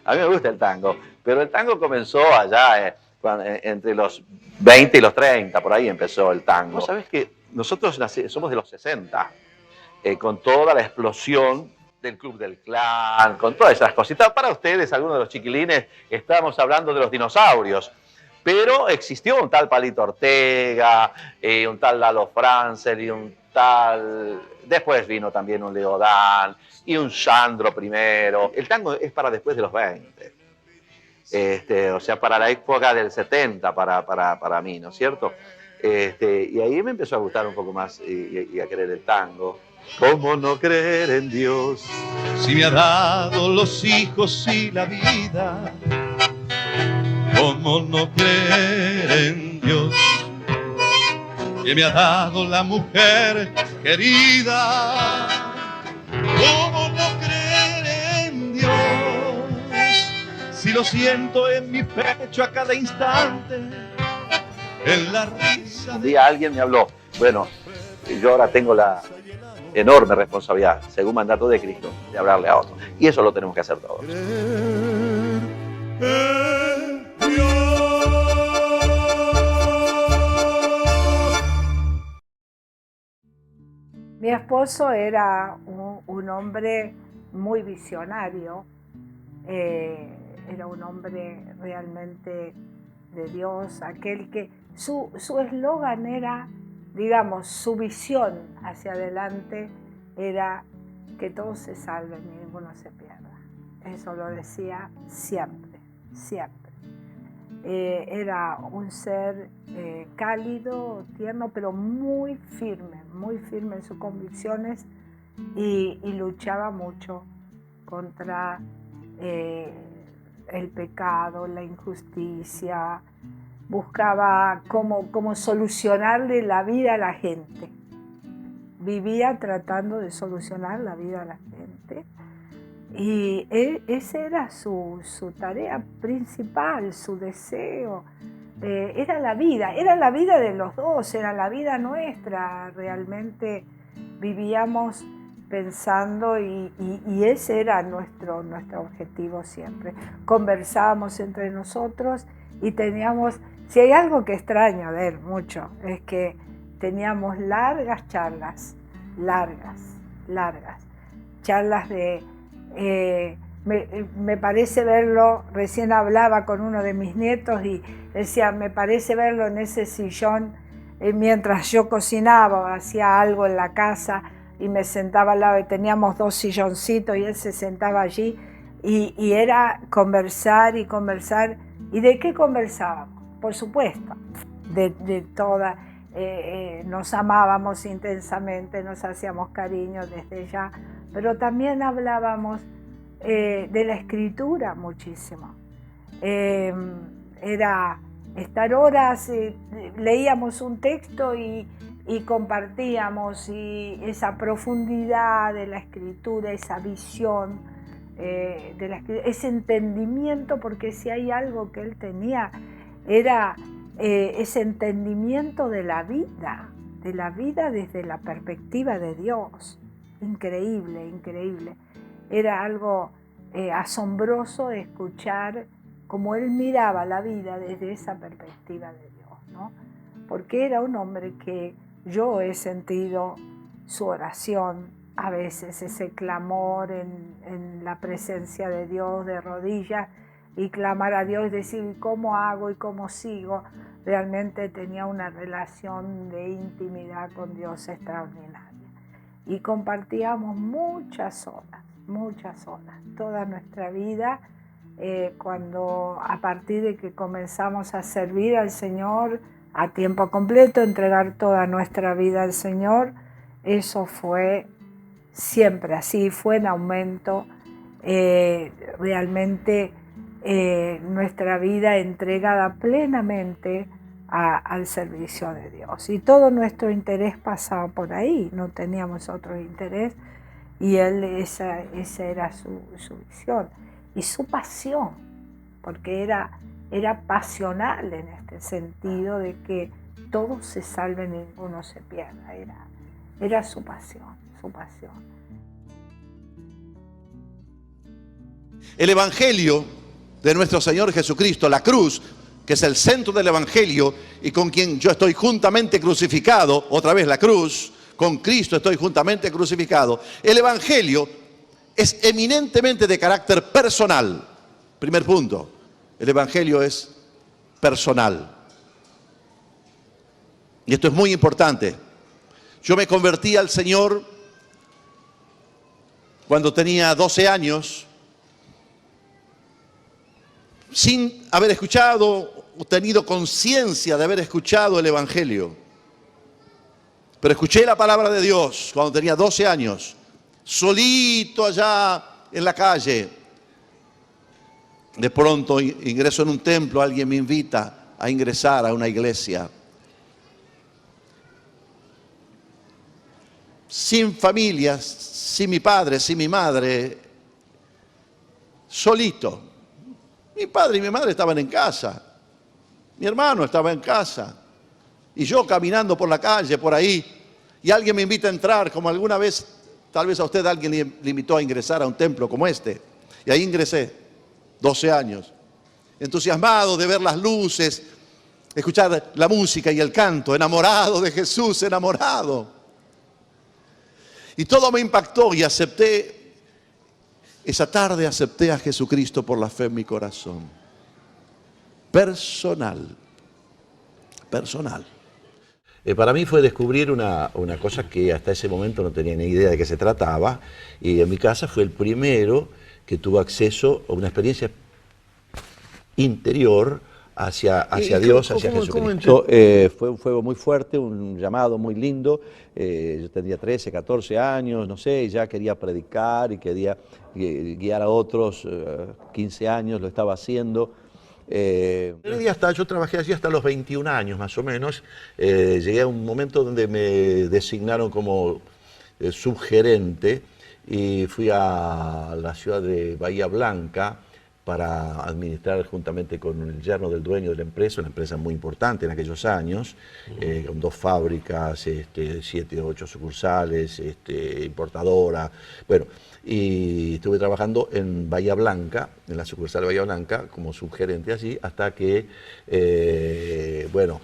A mí me gusta el tango, pero el tango comenzó allá, entre los 20 y los 30, por ahí empezó el tango. Vos sabés que nosotros somos de los 60, con toda la explosión del Club del Clan, con todas esas cositas. Para ustedes, algunos de los chiquilines, estábamos hablando de los dinosaurios. Pero existió un tal Palito Ortega, un tal Lalo Franzel y un tal... Después vino también un Leodán y un Sandro primero. El tango es para después de los 20. O sea, para la época del 70 para mí, ¿no es cierto? Y ahí me empezó a gustar un poco más y a querer el tango. ¿Cómo no creer en Dios? Si me ha dado los hijos y la vida, ¿cómo no creer en Dios? Que me ha dado la mujer querida, ¿cómo no creer en Dios? Si lo siento en mi pecho a cada instante, en la risa. Un día alguien me habló, bueno, yo ahora tengo la enorme responsabilidad, según mandato de Cristo, de hablarle a otro. Y eso lo tenemos que hacer todos. Mi esposo era un hombre muy visionario, era un hombre realmente de Dios, aquel que su eslogan era, digamos, su visión hacia adelante era que todos se salven y ninguno se pierda. Eso lo decía siempre, siempre. Era un ser cálido, tierno, pero muy firme en sus convicciones y luchaba mucho contra el pecado, la injusticia, buscaba cómo solucionarle la vida a la gente. Vivía tratando de solucionar la vida a la gente. Y esa era su tarea principal, su deseo. Era la vida de los dos, era la vida nuestra. Realmente vivíamos pensando y ese era nuestro objetivo siempre. Conversábamos entre nosotros y teníamos, si hay algo que extraño de él mucho, es que teníamos largas charlas de... me parece verlo, recién hablaba con uno de mis nietos y decía, me parece verlo en ese sillón mientras yo cocinaba o hacía algo en la casa y me sentaba al lado y teníamos 2 silloncitos y él se sentaba allí y era conversar y conversar. ¿Y de qué conversábamos? Por supuesto, de toda, nos amábamos intensamente, nos hacíamos cariño desde ya, pero también hablábamos de la escritura muchísimo. Era estar horas, leíamos un texto y compartíamos y esa profundidad de la escritura, esa visión de la escritura, ese entendimiento, porque si hay algo que él tenía era ese entendimiento de la vida desde la perspectiva de Dios. Increíble, increíble. Era algo asombroso escuchar cómo él miraba la vida desde esa perspectiva de Dios, ¿no? Porque era un hombre que yo he sentido su oración, a veces ese clamor en la presencia de Dios, de rodillas, y clamar a Dios y decir, ¿cómo hago y cómo sigo? Realmente tenía una relación de intimidad con Dios extraordinaria. Y compartíamos muchas horas, toda nuestra vida, cuando a partir de que comenzamos a servir al Señor a tiempo completo, entregar toda nuestra vida al Señor, eso fue siempre así, fue en aumento, realmente nuestra vida entregada plenamente al servicio de Dios. Y todo nuestro interés pasaba por ahí, no teníamos otro interés, y él, esa era su visión y su pasión, porque era pasional en este sentido de que todos se salven y ninguno se pierda, era su pasión, su pasión. El Evangelio de nuestro Señor Jesucristo, la cruz, que es el centro del Evangelio y con quien yo estoy juntamente crucificado, otra vez la cruz, con Cristo estoy juntamente crucificado. El Evangelio es eminentemente de carácter personal. Primer punto, el Evangelio es personal. Y esto es muy importante. Yo me convertí al Señor cuando tenía 12 años, sin haber escuchado o tenido conciencia de haber escuchado el Evangelio. Pero escuché la palabra de Dios cuando tenía 12 años, solito allá en la calle. De pronto ingreso en un templo, alguien me invita a ingresar a una iglesia. Sin familia, sin mi padre, sin mi madre, solito. Mi padre y mi madre estaban en casa, mi hermano estaba en casa, y yo caminando por la calle, por ahí, y alguien me invita a entrar, como alguna vez, tal vez a usted alguien le invitó a ingresar a un templo como este, y ahí ingresé, 12 años, entusiasmado de ver las luces, escuchar la música y el canto, enamorado de Jesús, enamorado. Y todo me impactó y acepté. Esa tarde acepté a Jesucristo por la fe en mi corazón. Personal. Personal. Para mí fue descubrir una cosa que hasta ese momento no tenía ni idea de qué se trataba. Y en mi casa fue el primero que tuvo acceso a una experiencia interior hacia Dios, hacia Jesucristo. Fue un fuego muy fuerte, un llamado muy lindo. Yo tendría 13, 14 años, no sé, y ya quería predicar y quería guiar a otros. 15 años lo estaba haciendo. Yo trabajé allí hasta los 21 años más o menos. Llegué a un momento donde me designaron como subgerente y fui a la ciudad de Bahía Blanca para administrar juntamente con el yerno del dueño de la empresa, una empresa muy importante en aquellos años, con 2 fábricas, 7 o 8 sucursales, importadora, bueno, y estuve trabajando en Bahía Blanca, en la sucursal de Bahía Blanca, como subgerente allí, hasta que, bueno,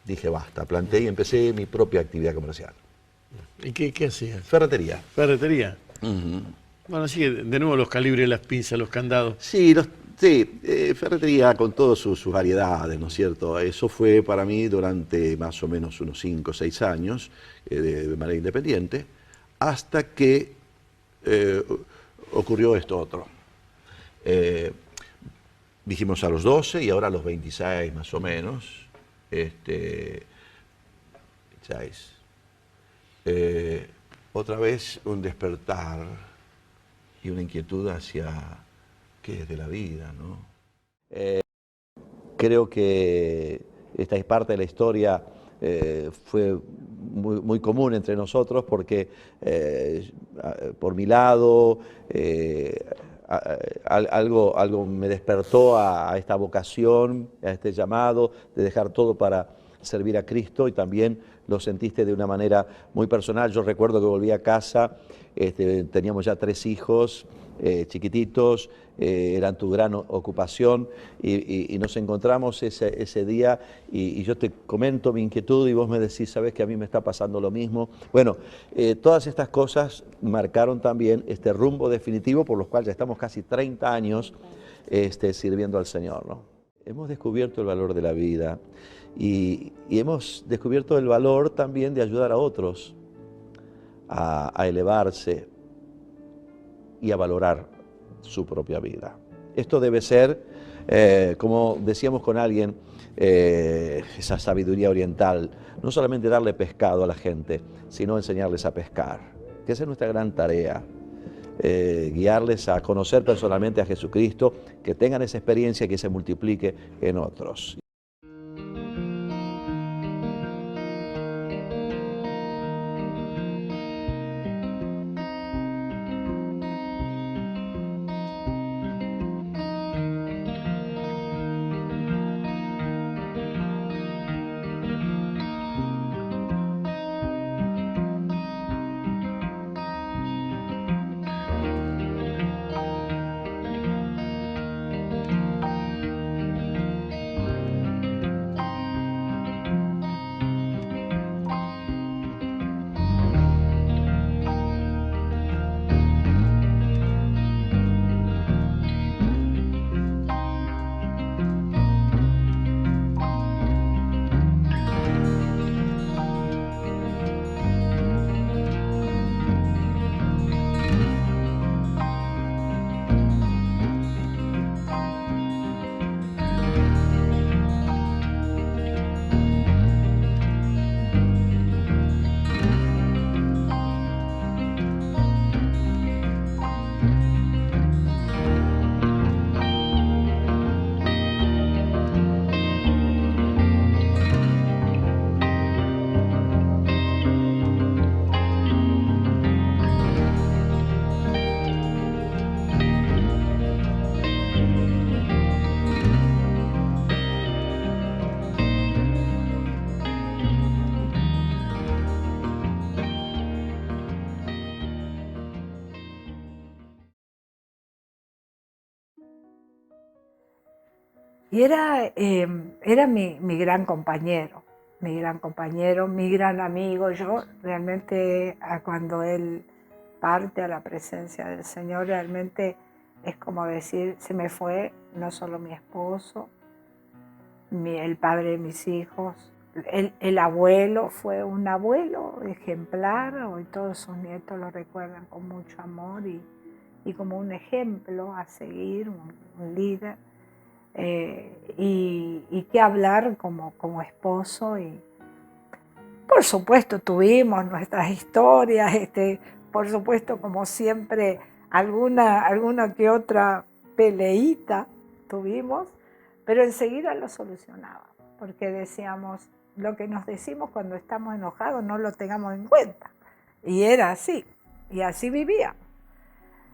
dije basta, planté y empecé mi propia actividad comercial. ¿Y qué hacías? Ferretería. Ferretería. Bueno, así que de nuevo los calibres, las pinzas, los candados. Sí, ferretería con todas sus variedades, ¿no es cierto? Eso fue para mí durante más o menos unos 5 o 6 años de manera independiente, hasta que ocurrió esto otro. Dijimos a los 12 y ahora a los 26 más o menos, otra vez un despertar y una inquietud hacia qué es de la vida, ¿no? Creo que esta es parte de la historia, fue muy común entre nosotros porque por mi lado algo me despertó a esta vocación, a este llamado de dejar todo para servir a Cristo, y también lo sentiste de una manera muy personal. Yo recuerdo que volví a casa, teníamos ya 3 hijos chiquititos, eran tu gran ocupación, y nos encontramos ese día y yo te comento mi inquietud y vos me decís, sabes que a mí me está pasando lo mismo. Bueno, todas estas cosas marcaron también este rumbo definitivo por los cuales ya estamos casi 30 años sirviendo al Señor, ¿no? Hemos descubierto el valor de la vida y hemos descubierto el valor también de ayudar a otros a elevarse y a valorar su propia vida. Esto debe ser, como decíamos con alguien, esa sabiduría oriental, no solamente darle pescado a la gente, sino enseñarles a pescar, que esa es nuestra gran tarea. Guiarles a conocer personalmente a Jesucristo, que tengan esa experiencia que se multiplique en otros. Y era mi gran compañero, mi gran amigo. Yo realmente, cuando él parte a la presencia del Señor, realmente es como decir, se me fue no solo mi esposo, el padre de mis hijos, el abuelo, fue un abuelo ejemplar. Hoy todos sus nietos lo recuerdan con mucho amor y como un ejemplo a seguir, un líder. Y qué hablar como esposo. Y por supuesto tuvimos nuestras historias, por supuesto, como siempre, alguna que otra peleita tuvimos, pero enseguida lo solucionábamos, porque decíamos, lo que nos decimos cuando estamos enojados no lo tengamos en cuenta. Y era así, y así vivíamos.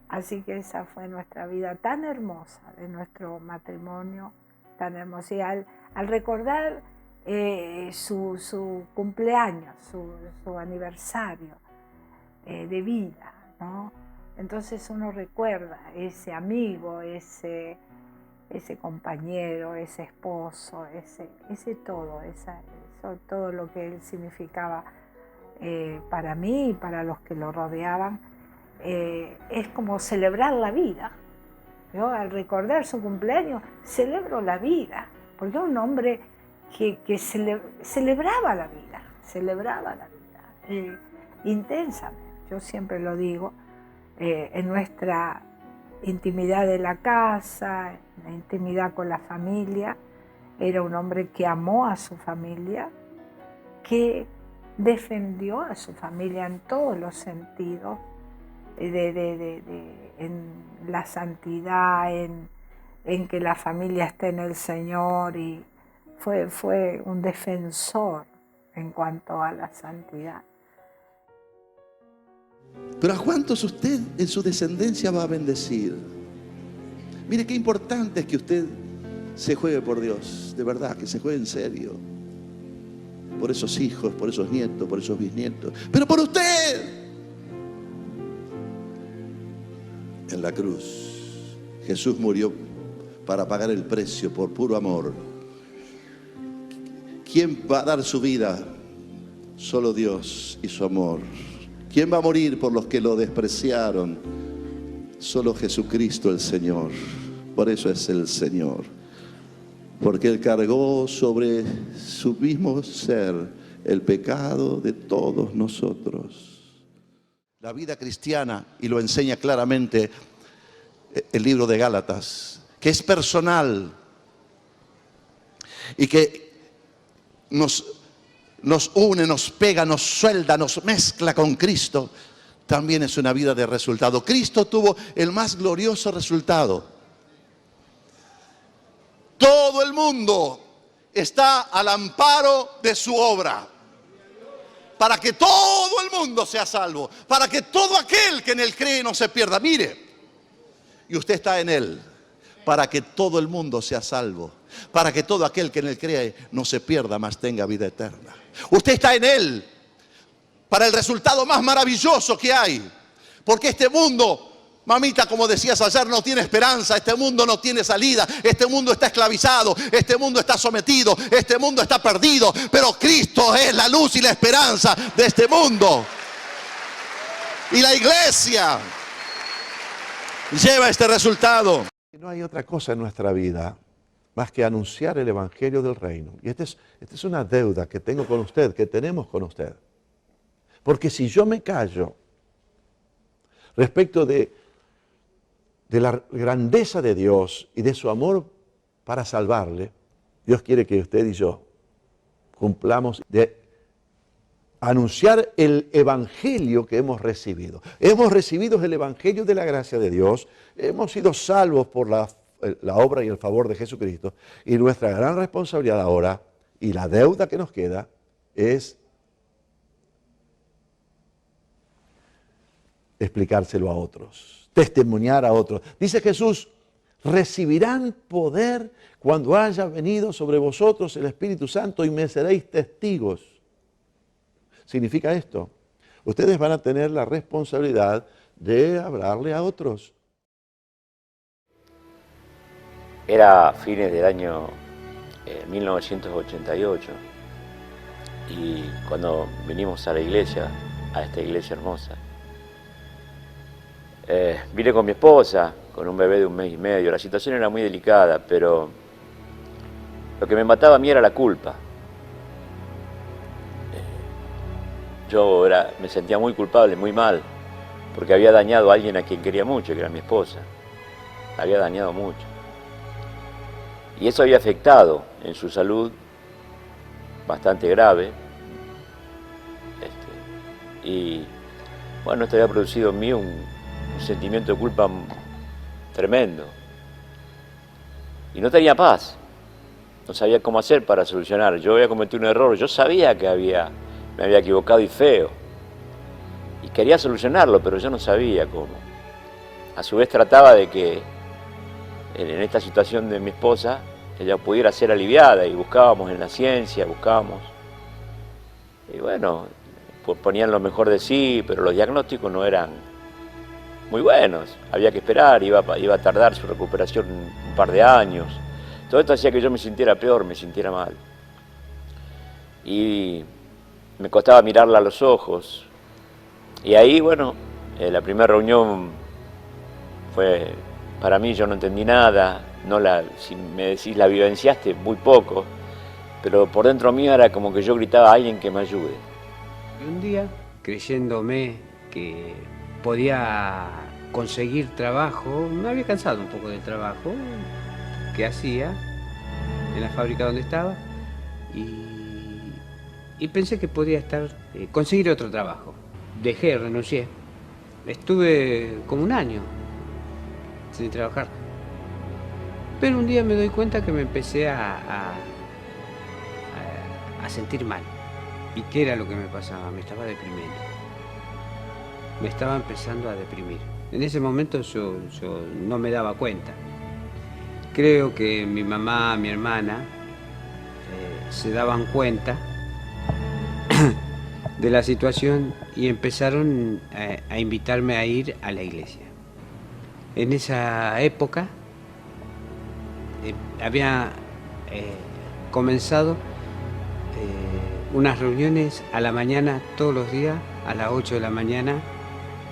Así que esa fue nuestra vida tan hermosa, de nuestro matrimonio tan hermoso. Y al recordar su cumpleaños, su aniversario de vida, ¿no? Entonces uno recuerda ese amigo, ese compañero, ese esposo, ese todo, todo lo que él significaba para mí y para los que lo rodeaban. Es como celebrar la vida. Yo, al recordar su cumpleaños, celebro la vida, porque es un hombre que celebraba la vida intensamente. Yo siempre lo digo, en nuestra intimidad de la casa, en la intimidad con la familia, era un hombre que amó a su familia, que defendió a su familia en todos los sentidos, en la santidad, en que la familia esté en el Señor, y fue un defensor en cuanto a la santidad. Pero ¿a cuántos usted en su descendencia va a bendecir? Mire qué importante es que usted se juegue por Dios, de verdad, que se juegue en serio. Por esos hijos, por esos nietos, por esos bisnietos. Pero por usted. En la cruz, Jesús murió para pagar el precio por puro amor. ¿Quién va a dar su vida? Solo Dios y su amor. ¿Quién va a morir por los que lo despreciaron? Solo Jesucristo el Señor. Por eso es el Señor. Porque Él cargó sobre su mismo ser el pecado de todos nosotros. La vida cristiana, y lo enseña claramente el libro de Gálatas, que es personal y que nos une, nos pega, nos suelda, nos mezcla con Cristo, también es una vida de resultado. Cristo tuvo el más glorioso resultado. Todo el mundo está al amparo de su obra, para que todo el mundo sea salvo, para que todo aquel que en Él cree no se pierda. Mire, y usted está en Él, para que todo el mundo sea salvo, para que todo aquel que en Él cree no se pierda, mas tenga vida eterna. Usted está en Él, para el resultado más maravilloso que hay, porque este mundo, mamita, como decías ayer, no tiene esperanza. Este mundo no tiene salida. Este mundo está esclavizado. Este mundo está sometido. Este mundo está perdido. Pero Cristo es la luz y la esperanza de este mundo. Y la iglesia lleva este resultado. No hay otra cosa en nuestra vida más que anunciar el Evangelio del Reino. Y esta es una deuda que tengo con usted, que tenemos con usted. Porque si yo me callo respecto de la grandeza de Dios y de su amor para salvarle, Dios quiere que usted y yo cumplamos de anunciar el Evangelio que hemos recibido. Hemos recibido el Evangelio de la gracia de Dios, hemos sido salvos por la obra y el favor de Jesucristo, y nuestra gran responsabilidad ahora, y la deuda que nos queda, es explicárselo a otros, testimoniar a otros. Dice Jesús, recibirán poder cuando haya venido sobre vosotros el Espíritu Santo y me seréis testigos. Significa esto, ustedes van a tener la responsabilidad de hablarle a otros. Era fines del año 1988 y cuando vinimos a la iglesia, a esta iglesia hermosa, vine con mi esposa, con un bebé de 1 mes y medio. La situación era muy delicada, pero lo que me mataba a mí era la culpa. Yo me sentía muy culpable, muy mal, porque había dañado a alguien a quien quería mucho, que era mi esposa. La había dañado mucho. Y eso había afectado en su salud bastante grave. Y bueno, esto había producido en mí un sentimiento de culpa tremendo. Y no tenía paz. No sabía cómo hacer para solucionar. Yo había cometido un error. Yo sabía que me había equivocado y feo. Y quería solucionarlo, pero yo no sabía cómo. A su vez trataba de que en esta situación de mi esposa, ella pudiera ser aliviada, y buscábamos en la ciencia, y bueno, pues ponían lo mejor de sí, pero los diagnósticos no eran muy buenos. Había que esperar, iba a tardar su recuperación un par de años. Todo esto hacía que yo me sintiera peor, me sintiera mal. Y me costaba mirarla a los ojos. Y ahí, bueno, la primera reunión fue, para mí, yo no entendí nada. Si me decís la vivenciaste, muy poco. Pero por dentro mío era como que yo gritaba a alguien que me ayude. Un día, creyéndome que podía conseguir trabajo, me había cansado un poco del trabajo que hacía en la fábrica donde estaba y pensé que podía conseguir otro trabajo. Renuncié. Estuve como 1 año sin trabajar. Pero un día me doy cuenta que me empecé a sentir mal. ¿Y qué era lo que me pasaba? Me estaba deprimiendo. Me estaba empezando a deprimir. En ese momento yo no me daba cuenta. Creo que mi mamá, mi hermana, se daban cuenta de la situación y empezaron a invitarme a ir a la iglesia. En esa época había comenzado unas reuniones a la mañana, todos los días, a las 8 de la mañana.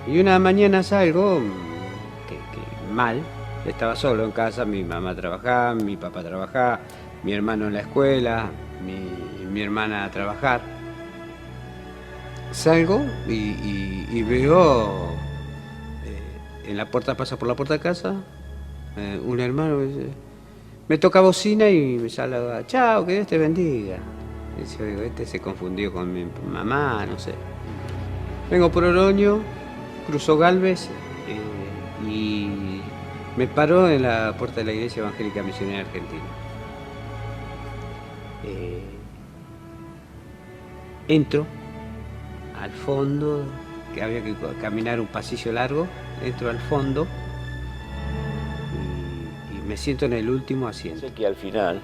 Y una mañana salgo, mal, estaba solo en casa, mi mamá trabajaba, mi papá trabajaba, mi hermano en la escuela, mi hermana a trabajar. Salgo y veo en la puerta, pasa por la puerta de casa, un hermano me toca bocina y me saluda, chao, que Dios te bendiga. Y yo digo, este se confundió con mi mamá, no sé. Vengo por Oroño, cruzo Galvez y me paró en la puerta de la Iglesia Evangélica Misionera Argentina. Entro al fondo, que había que caminar un pasillo largo, entro al fondo y me siento en el último asiento. Sé que al final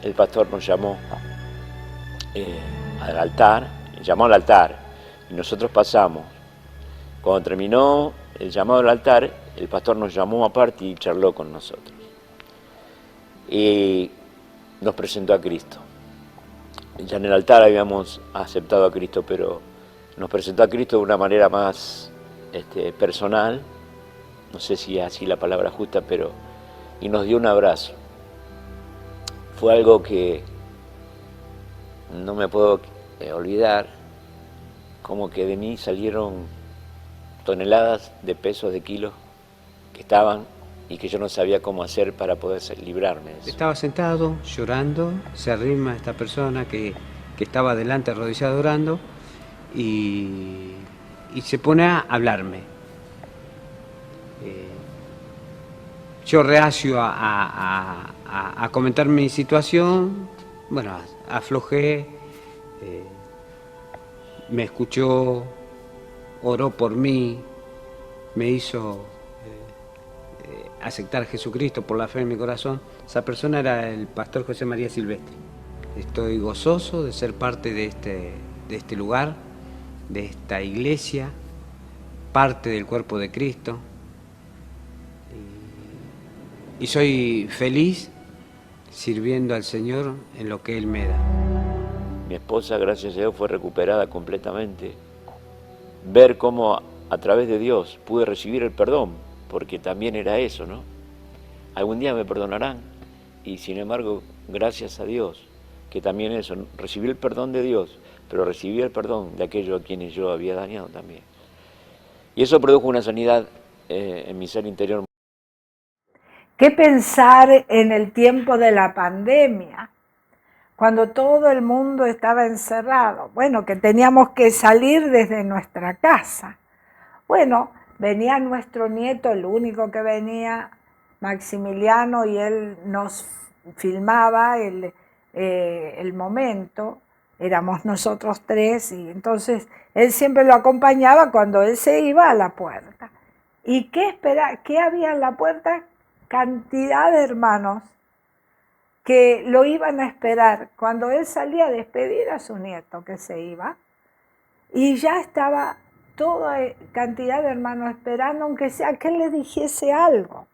el pastor nos llamó al altar, y nosotros pasamos. Cuando terminó el llamado al altar, el pastor nos llamó aparte y charló con nosotros. Y nos presentó a Cristo. Ya en el altar habíamos aceptado a Cristo, pero nos presentó a Cristo de una manera más personal, no sé si es así la palabra justa, y nos dio un abrazo. Fue algo que no me puedo olvidar, como que de mí salieron toneladas de pesos, de kilos, que estaban y que yo no sabía cómo hacer para poder librarme de eso. Estaba sentado, llorando, se arrima esta persona que estaba delante arrodillado orando y se pone a hablarme. Yo reacio a comentar mi situación, bueno, aflojé, me escuchó, oró por mí, me hizo aceptar a Jesucristo por la fe en mi corazón. Esa persona era el pastor José María Silvestre. Estoy gozoso de ser parte de este lugar, de esta iglesia, parte del cuerpo de Cristo. y soy feliz sirviendo al Señor en lo que Él me da. Mi esposa, gracias a Dios, fue recuperada completamente. Ver cómo a través de Dios pude recibir el perdón, porque también era eso, ¿no? Algún día me perdonarán, y sin embargo, gracias a Dios, que también eso, recibí el perdón de Dios, pero recibí el perdón de aquellos a quienes yo había dañado también. Y eso produjo una sanidad en mi ser interior. ¿Qué pensar en el tiempo de la pandemia? Cuando todo el mundo estaba encerrado. Bueno, que teníamos que salir desde nuestra casa. Bueno, venía nuestro nieto, el único que venía, Maximiliano, y él nos filmaba el momento. Éramos nosotros tres, y entonces él siempre lo acompañaba cuando él se iba a la puerta. ¿Y qué había en la puerta? Cantidad de hermanos que lo iban a esperar cuando él salía a despedir a su nieto que se iba, y ya estaba toda cantidad de hermanos esperando, aunque sea que él le dijese algo.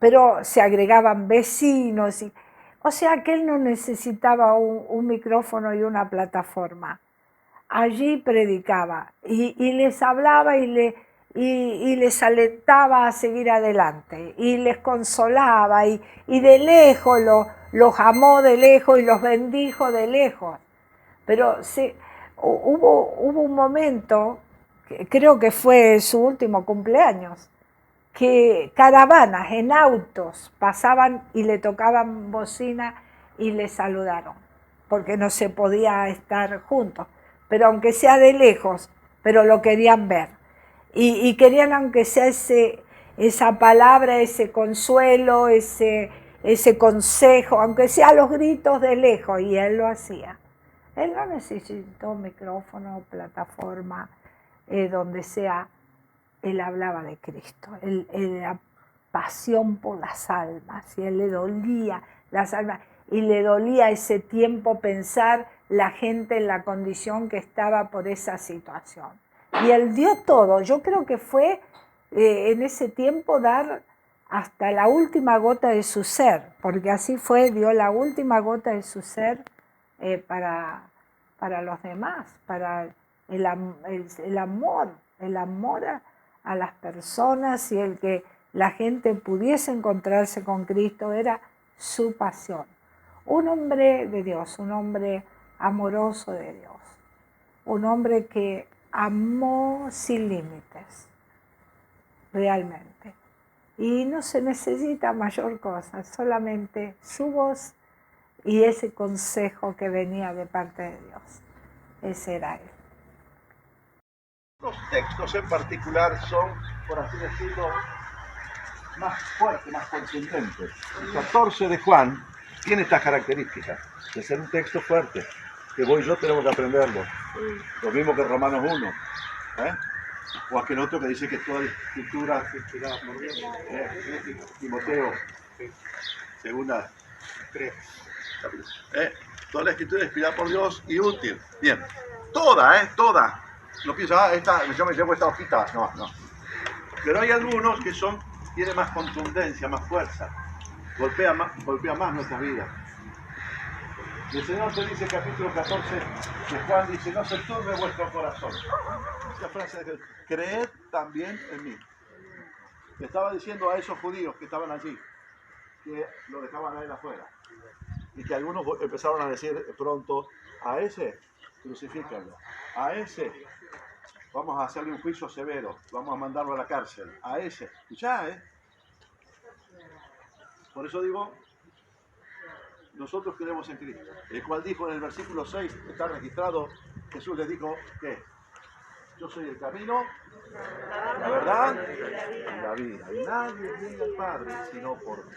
Pero se agregaban vecinos, o sea que él no necesitaba un micrófono y una plataforma. Allí predicaba y les hablaba y les alentaba a seguir adelante, y les consolaba, y de lejos los amó de lejos y los bendijo de lejos. Pero hubo un momento, creo que fue su último cumpleaños, que caravanas en autos pasaban y le tocaban bocina y le saludaron, porque no se podía estar juntos, pero aunque sea de lejos, pero lo querían ver. Y querían, aunque sea esa palabra, ese consuelo, ese consejo, aunque sea los gritos de lejos, y él lo hacía. Él no necesitó micrófono, plataforma, donde sea. Él hablaba de Cristo, la pasión por las almas, y a él le dolía las almas, y le dolía ese tiempo pensar la gente en la condición que estaba por esa situación. Y él dio todo. Yo creo que fue en ese tiempo dar hasta la última gota de su ser, porque así fue, dio la última gota de su ser para los demás, para el amor a las personas, y el que la gente pudiese encontrarse con Cristo era su pasión. Un hombre de Dios, un hombre amoroso de Dios, un hombre que amó sin límites, realmente. Y no se necesita mayor cosa, solamente su voz y ese consejo que venía de parte de Dios. Ese era él. Los textos en particular son, por así decirlo, más fuertes, más contundentes. El 14 de Juan tiene estas características de ser un texto fuerte, que vos y yo tenemos que aprenderlo. Lo mismo que Romanos 1. O aquel otro que dice que toda la escritura es inspirada por Dios. Timoteo, segunda 3. Toda la escritura es inspirada por Dios y útil. Bien, toda. No piensa, yo me llevo esta hojita. No. Pero hay algunos que tienen más contundencia, más fuerza. Golpea más nuestras vidas. El Señor te dice, capítulo 14 de Juan, dice, no se turbe vuestro corazón. Esa frase de creed también en mí. Le estaba diciendo a esos judíos que estaban allí, que lo dejaban a él afuera. Y que algunos empezaron a decir pronto, a ese crucifícanlo, a ese vamos a hacerle un juicio severo, vamos a mandarlo a la cárcel, a ese. Escuchá, Por eso digo, nosotros creemos en Cristo, el cual dijo en el versículo 6, está registrado, Jesús les dijo que yo soy el camino, la verdad y la vida. Y nadie viene al Padre sino por mí.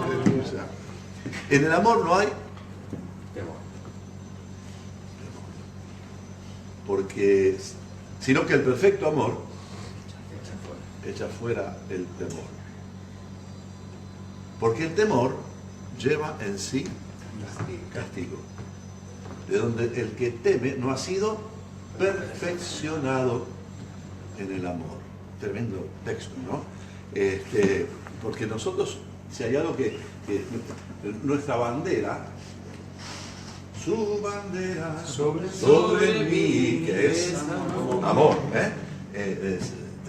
Aleluya. En el amor no hay temor. Porque, sino que el perfecto amor echa fuera el temor. Porque el temor lleva en sí castigo. De donde el que teme no ha sido perfeccionado en el amor. Tremendo texto, ¿no? Porque nosotros, si hay algo que nuestra bandera, su bandera sobre mí, que es amor,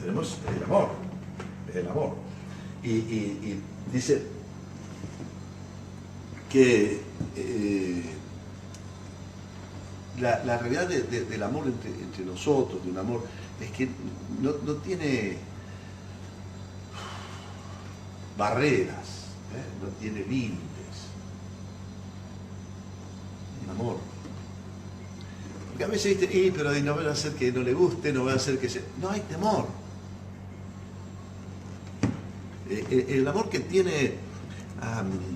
tenemos el amor. Y dice que la realidad del amor entre nosotros, de un amor, es que no tiene barreras, no tiene límites. Un amor. Porque a veces dice, pero no va a hacer que no le guste, no va a hacer que se... No hay temor. El amor que tiene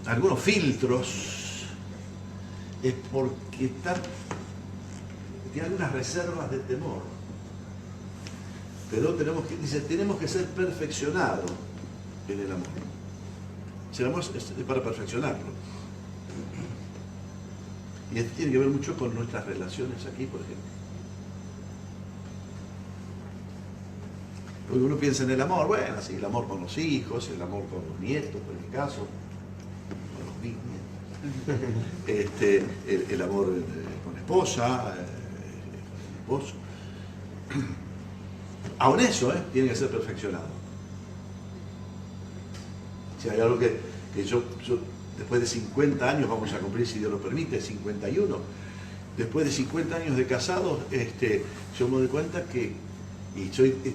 algunos filtros es porque tiene algunas reservas de temor. Pero tenemos que ser perfeccionados en el amor. Si el amor es para perfeccionarlo. Y esto tiene que ver mucho con nuestras relaciones aquí, por ejemplo. Porque uno piensa en el amor, bueno, sí, el amor con los hijos, el amor con los nietos, por mi caso, con los bisnietos, el amor con la esposa, con el esposo. Aún eso, tiene que ser perfeccionado. Si hay algo que yo después de 50 años, vamos a cumplir, si Dios lo permite, 51, después de 50 años de casados, yo me doy cuenta que,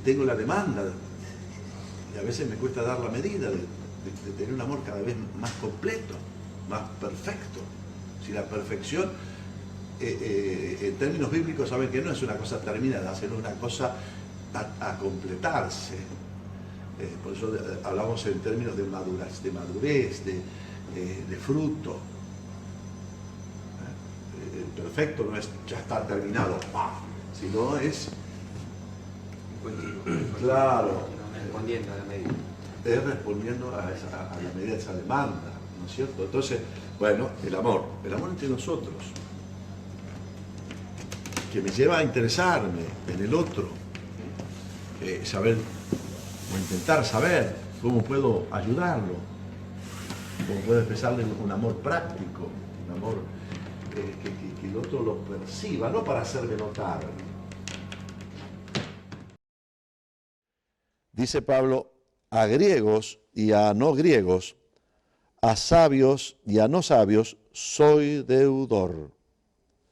tengo la demanda, y a veces me cuesta dar la medida de tener un amor cada vez más completo, más perfecto. Si la perfección, en términos bíblicos, saben que no es una cosa terminada, sino una cosa a completarse. Por eso hablamos en términos de madurez, de fruto. El perfecto no es ya está terminado, sino es claro, respondiendo a la medida. Es respondiendo a la medida de esa demanda, ¿no es cierto? Entonces, bueno, el amor entre nosotros, que me lleva a interesarme en el otro, saber o intentar saber cómo puedo ayudarlo, cómo puedo expresarle un amor práctico, un amor que el otro lo perciba, no para hacerme notar. Dice Pablo, a griegos y a no griegos, a sabios y a no sabios, soy deudor.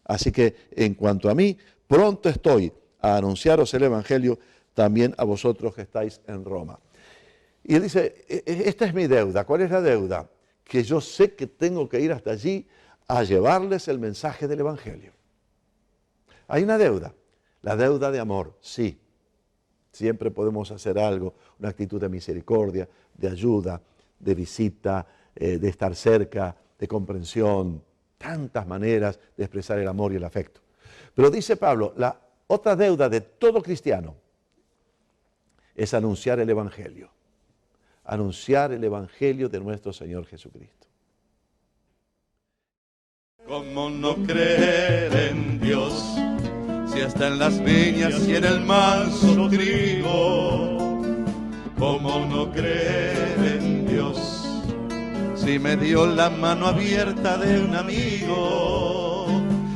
Así que en cuanto a mí, pronto estoy a anunciaros el Evangelio también a vosotros que estáis en Roma. Y él dice, esta es mi deuda. ¿Cuál es la deuda? Que yo sé que tengo que ir hasta allí a llevarles el mensaje del Evangelio. Hay una deuda, la deuda de amor, sí. Siempre podemos hacer algo, una actitud de misericordia, de ayuda, de visita, de estar cerca, de comprensión, tantas maneras de expresar el amor y el afecto. Pero dice Pablo, la otra deuda de todo cristiano es anunciar el Evangelio de nuestro Señor Jesucristo. ¿Cómo no creer en Dios? Si hasta en las viñas y en el manso trigo, ¿cómo no creer en Dios? Si me dio la mano abierta de un amigo,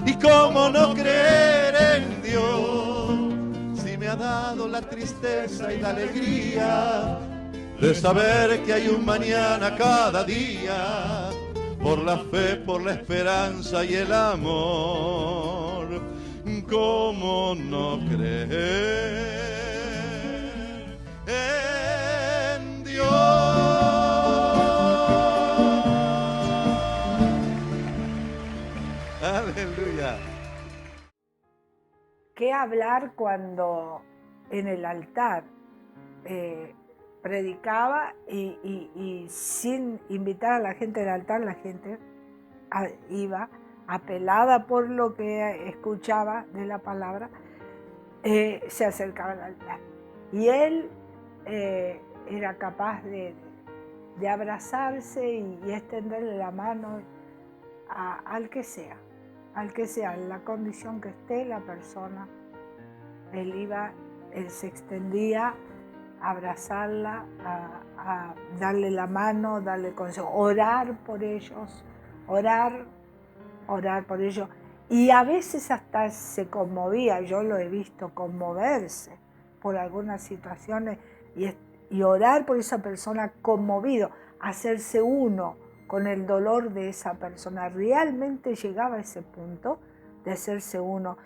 ¿y cómo no creer en Dios? Si me ha dado la tristeza y la alegría de saber que hay un mañana cada día, por la fe, por la esperanza y el amor. ¿Cómo no creer en Dios? Aleluya. ¿Qué hablar cuando en el altar predicaba y sin invitar a la gente al altar, la gente iba apelada por lo que escuchaba de la palabra, se acercaba al altar. Y él era capaz de abrazarse y extenderle la mano al que sea, en la condición que esté la persona. Él iba él se extendía a abrazarla, a darle la mano, darle consejo, orar por ellos, orar por ellos. Y a veces hasta se conmovía, yo lo he visto conmoverse por algunas situaciones y orar por esa persona conmovido, hacerse uno con el dolor de esa persona. Realmente llegaba a ese punto de hacerse uno.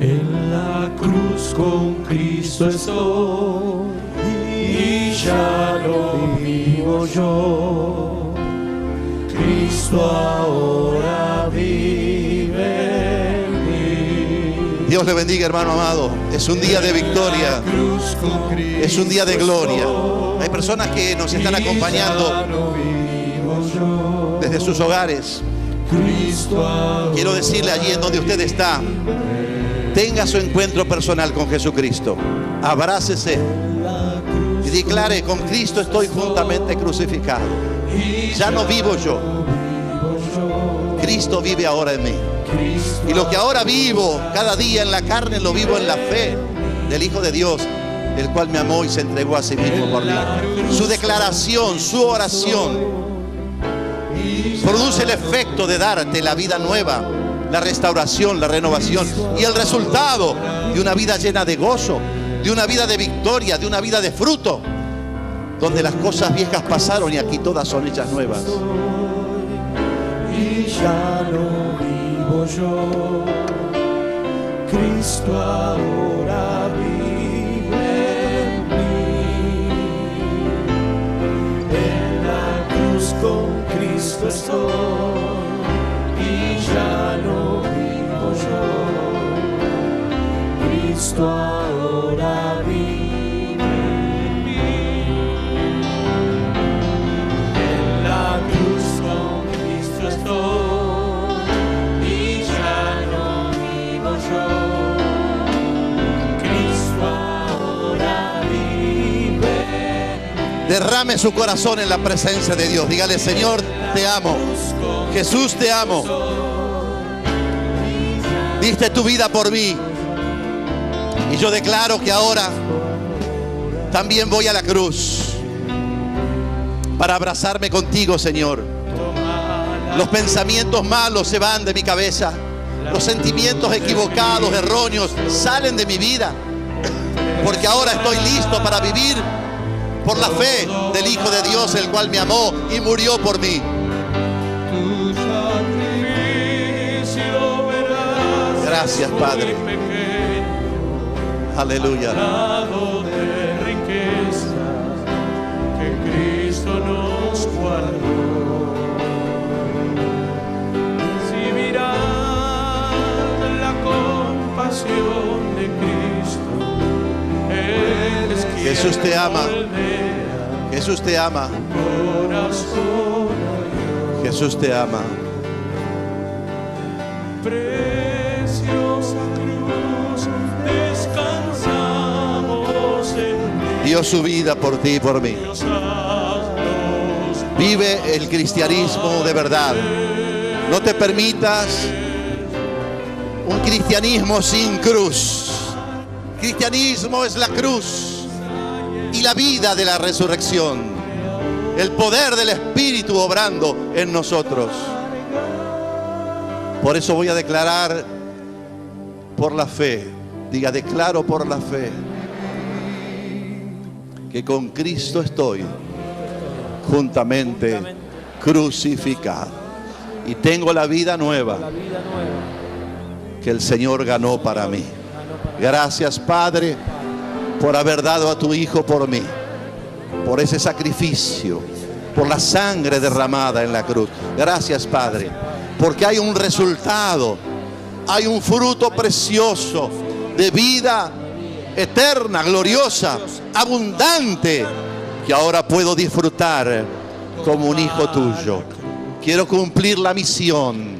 En la cruz con Cristo estoy y ya no vivo yo. Cristo ahora vive en mí. Dios le bendiga, hermano amado. Es un día de victoria. Es un día de gloria. Hay personas que nos están acompañando desde sus hogares. Quiero decirle allí en donde usted está, tenga su encuentro personal con Jesucristo. Abrácese y declare: con Cristo estoy juntamente crucificado. Ya no vivo yo. Cristo vive ahora en mí. Y lo que ahora vivo cada día en la carne, lo vivo en la fe del Hijo de Dios, el cual me amó y se entregó a sí mismo por mí. Su declaración, su oración produce el efecto de darte la vida nueva, la restauración, la renovación y el resultado de una vida llena de gozo, de una vida de victoria, de una vida de fruto, donde las cosas viejas pasaron y aquí todas son hechas nuevas. Y ya no vivo yo, Cristo ahora vive en mí. En la cruz con Cristo estoy y ya no vivo yo, Cristo ahora vive en mí. En la cruz con Cristo estoy y ya no vivo yo, Cristo ahora vive. Derrame su corazón en la presencia de Dios. Dígale: Señor, te amo. Jesús, te amo. Diste tu vida por mí. Y yo declaro que ahora también voy a la cruz para abrazarme contigo, Señor. Los pensamientos malos se van de mi cabeza. Los sentimientos equivocados, erróneos, salen de mi vida. Porque ahora estoy listo para vivir por la fe del Hijo de Dios, el cual me amó y murió por mí. Gracias, Padre. Aleluya. De riquezas que Cristo nos guardó. Si mirad la compasión de Cristo, Él es quien Jesús te ama. moldea Jesús te ama. corazón. Jesús te ama. Preciosa cruz, descansamos en Dio su vida por ti y por mí. Dios. Vive el cristianismo de verdad. No te permitas un cristianismo sin cruz. Cristianismo es la cruz y la vida de la resurrección. El poder del Espíritu obrando en nosotros. Por eso voy a declarar por la fe. Diga: declaro por la fe que con Cristo estoy juntamente crucificado y tengo la vida nueva que el Señor ganó para mí. Gracias, Padre, por haber dado a tu Hijo por mí, por ese sacrificio, por la sangre derramada en la cruz. Gracias, Padre, porque hay un resultado, hay un fruto precioso de vida eterna, gloriosa, abundante, que ahora puedo disfrutar como un hijo tuyo. Quiero cumplir la misión,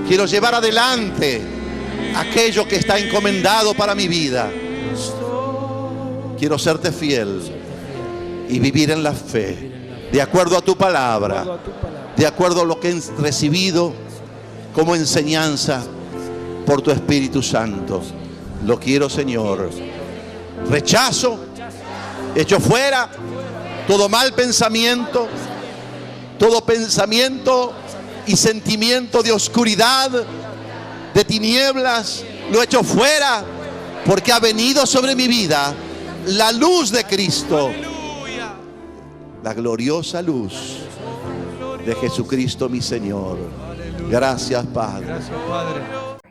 quiero llevar adelante aquello que está encomendado para mi vida. Quiero serte fiel y vivir en la fe, de acuerdo a tu palabra, de acuerdo a lo que he recibido como enseñanza por tu Espíritu Santo. Lo quiero, Señor, rechazo, echo fuera todo mal pensamiento, todo pensamiento y sentimiento de oscuridad, de tinieblas, lo echo fuera, porque ha venido sobre mi vida la luz de Cristo, la gloriosa luz de Jesucristo mi Señor. Gracias, Padre. Gracias, Padre.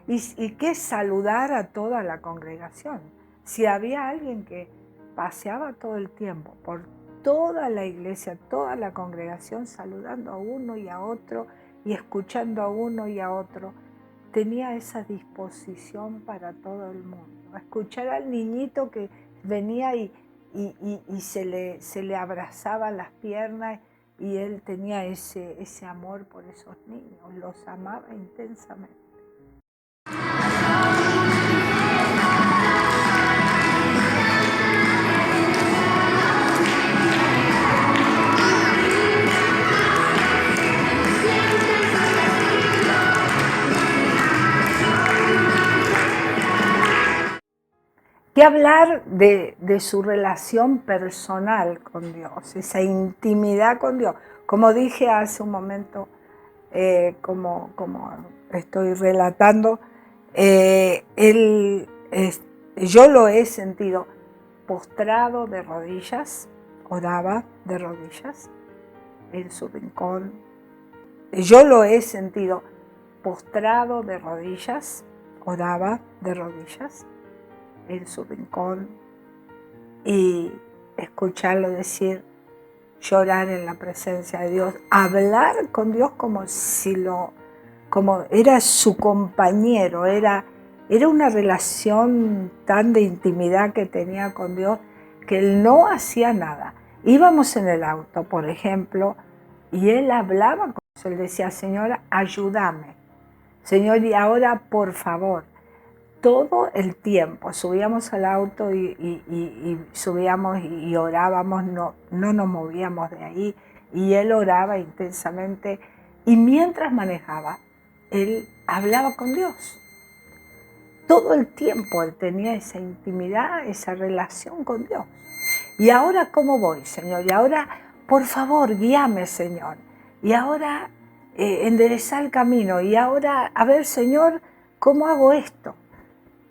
Y que saludar a toda la congregación. Si había alguien que paseaba todo el tiempo por toda la iglesia, toda la congregación, saludando a uno y a otro y escuchando a uno y a otro, tenía esa disposición para todo el mundo. Escuchar al niñito que venía y se le abrazaba las piernas, y él tenía ese amor por esos niños, los amaba intensamente. ¿Qué hablar de su relación personal con Dios, esa intimidad con Dios? Como dije hace un momento, como estoy relatando, yo lo he sentido postrado de rodillas, oraba de rodillas en su rincón. Yo lo he sentido postrado de rodillas, oraba de rodillas en su rincón, y escucharlo decir, llorar en la presencia de Dios, hablar con Dios como era su compañero, era una relación tan de intimidad que tenía con Dios, que él no hacía nada. Íbamos en el auto, por ejemplo, y él hablaba con Dios, él decía, Señor, ayúdame, Señor, y ahora por favor. Todo el tiempo subíamos al auto y subíamos y orábamos, no nos movíamos de ahí, y él oraba intensamente, y mientras manejaba, él hablaba con Dios. Todo el tiempo él tenía esa intimidad, esa relación con Dios. Y ahora, ¿cómo voy, Señor? Y ahora, por favor, guíame, Señor. Y ahora, enderezá el camino. Y ahora, a ver, Señor, ¿cómo hago esto?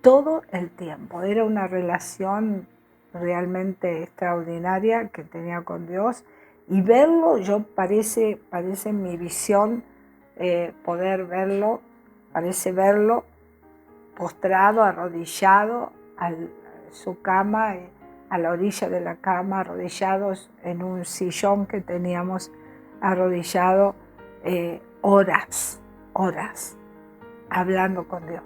Todo el tiempo. Era una relación realmente extraordinaria que tenía con Dios, y verlo, parece en mi visión poder verlo, parece verlo postrado, arrodillado a su cama, a la orilla de la cama, arrodillados en un sillón que teníamos, arrodillado horas, hablando con Dios.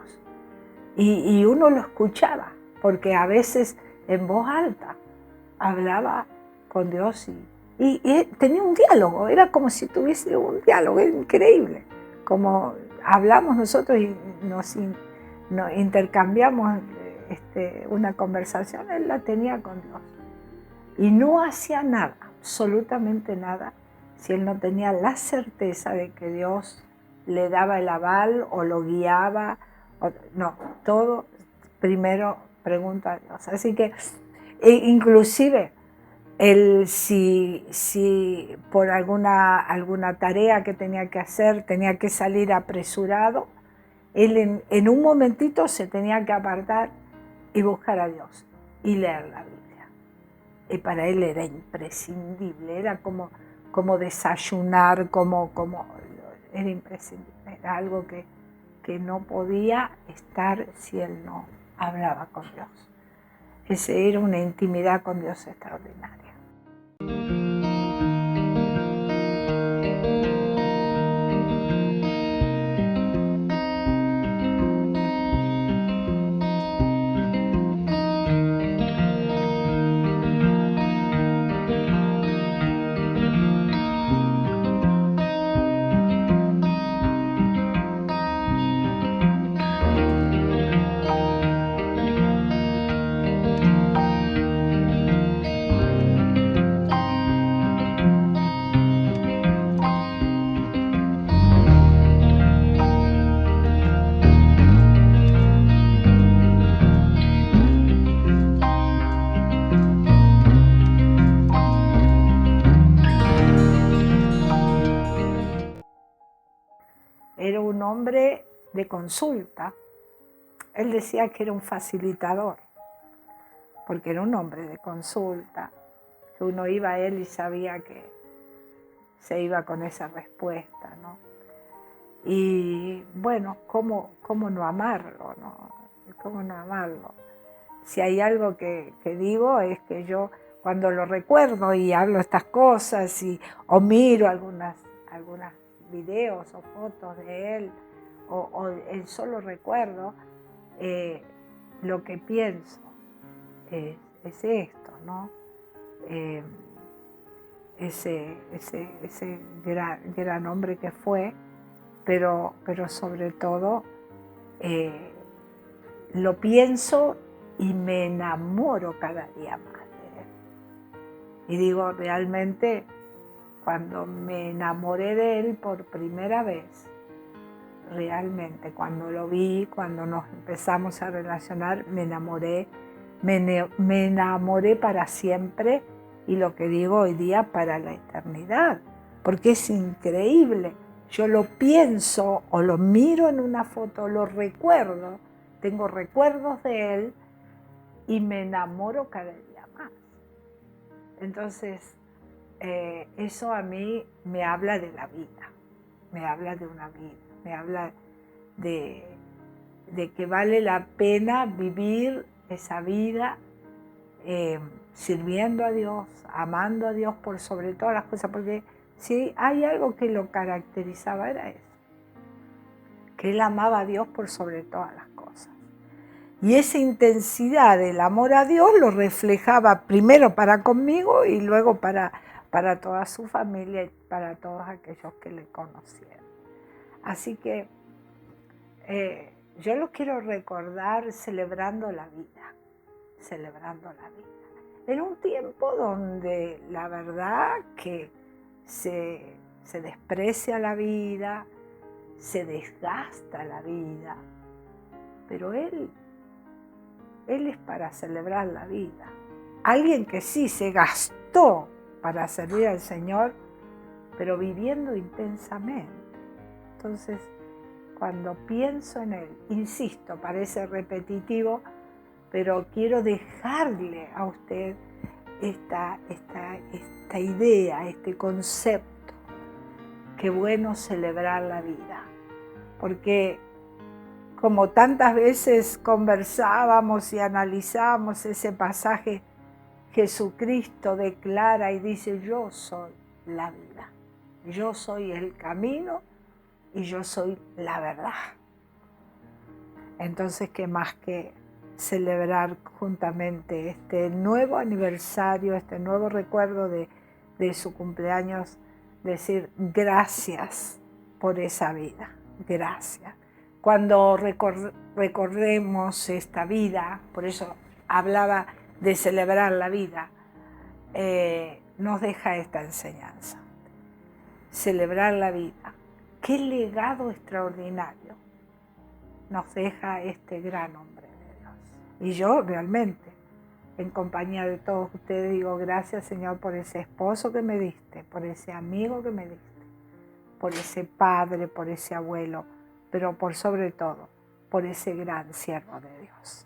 Y uno lo escuchaba, porque a veces en voz alta hablaba con Dios y tenía un diálogo, era como si tuviese un diálogo, era increíble. Como hablamos nosotros y nos intercambiamos una conversación, él la tenía con Dios. Y no hacía nada, absolutamente nada, si él no tenía la certeza de que Dios le daba el aval o lo guiaba. No, todo primero pregunta a Dios. Así que inclusive si por alguna tarea que tenía que hacer, tenía que salir apresurado, él en un momentito se tenía que apartar y buscar a Dios y leer la Biblia. Y para él era imprescindible, era como desayunar, era imprescindible, era algo que no podía estar si él no hablaba con Dios. Ese era una intimidad con Dios extraordinaria. un hombre de consulta. Él decía que era un facilitador, porque era un hombre de consulta, que uno iba a él y sabía que se iba con esa respuesta, ¿no? Y bueno, ¿cómo no amarlo, no? ¿Cómo no amarlo? Si hay algo que digo es que yo cuando lo recuerdo y hablo estas cosas o miro algunas videos o fotos de él o el solo recuerdo, lo que pienso es esto, ¿no? Ese gran hombre que fue, pero sobre todo lo pienso y me enamoro cada día más de él. Y digo, realmente, cuando me enamoré de él por primera vez, realmente, cuando lo vi, cuando nos empezamos a relacionar, me enamoré para siempre, y lo que digo hoy día, para la eternidad, porque es increíble. Yo lo pienso o lo miro en una foto, lo recuerdo, tengo recuerdos de él y me enamoro cada día más. Entonces, eso a mí me habla de la vida, me habla de una vida, me habla de que vale la pena vivir esa vida sirviendo a Dios, amando a Dios por sobre todas las cosas, porque si hay algo que lo caracterizaba era eso, que él amaba a Dios por sobre todas las cosas. Y esa intensidad del amor a Dios lo reflejaba primero para conmigo y luego para toda su familia y para todos aquellos que le conocieron. Así que yo lo quiero recordar celebrando la vida, en un tiempo donde la verdad que se desprecia la vida, se desgasta la vida, pero Él es para celebrar la vida. Alguien que sí se gastó para servir al Señor, pero viviendo intensamente. Entonces, cuando pienso en Él, insisto, parece repetitivo, pero quiero dejarle a usted esta idea, este concepto. Qué bueno celebrar la vida, porque como tantas veces conversábamos y analizábamos ese pasaje, Jesucristo declara y dice: yo soy la vida, yo soy el camino y yo soy la verdad. Entonces, ¿qué más que celebrar juntamente este nuevo aniversario, este nuevo recuerdo de su cumpleaños? Decir gracias por esa vida, gracias. Cuando recordemos esta vida, por eso hablaba de celebrar la vida, nos deja esta enseñanza. Celebrar la vida. Qué legado extraordinario nos deja este gran hombre de Dios. Y yo realmente, en compañía de todos ustedes, digo gracias, Señor, por ese esposo que me diste, por ese amigo que me diste, por ese padre, por ese abuelo, pero por sobre todo, por ese gran siervo de Dios.